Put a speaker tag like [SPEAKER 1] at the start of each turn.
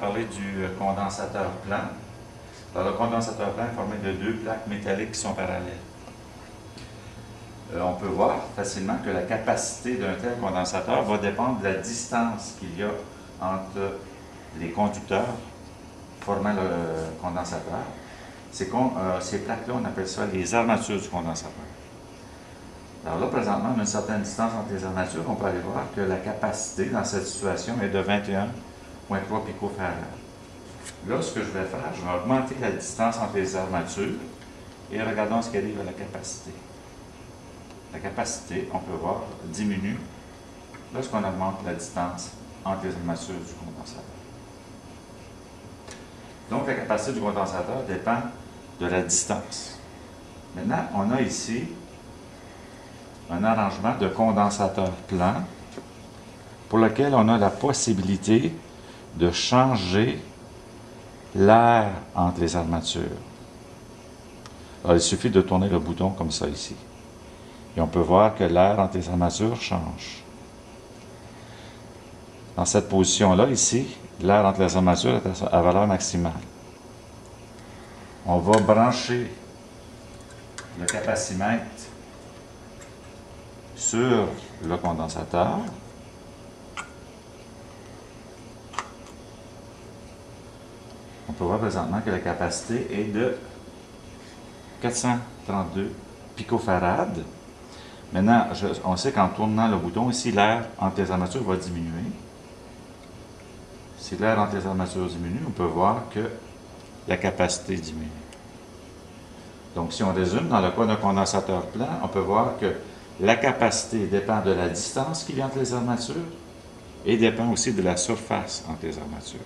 [SPEAKER 1] Parler du condensateur plein. Alors, le condensateur plein est formé de deux plaques métalliques qui sont parallèles. On peut voir facilement que la capacité d'un tel condensateur va dépendre de la distance qu'il y a entre les conducteurs formant le condensateur. Ces plaques-là, on appelle ça les armatures du condensateur. Alors là, présentement, on a une certaine distance entre les armatures. On peut aller voir que la capacité dans cette situation est de 21,3 picofarad. Là, ce que je vais faire, je vais augmenter la distance entre les armatures et regardons ce qu'elle est la capacité. La capacité, on peut voir, diminue lorsqu'on augmente la distance entre les armatures du condensateur. Donc, la capacité du condensateur dépend de la distance. Maintenant, on a ici un arrangement de condensateur plein pour lequel on a la possibilité de changer l'air entre les armatures. Alors, il suffit de tourner le bouton comme ça ici. Et on peut voir que l'air entre les armatures change. Dans cette position-là, ici, l'air entre les armatures est à valeur maximale. On va brancher le capacimètre sur le condensateur. On peut voir présentement que la capacité est de 432 picofarad. Maintenant, on sait qu'en tournant le bouton, ici, l'air entre les armatures va diminuer. Si l'air entre les armatures diminue, on peut voir que la capacité diminue. Donc, si on résume, dans le cas d'un condensateur plein, on peut voir que la capacité dépend de la distance qu'il y a entre les armatures et dépend aussi de la surface entre les armatures.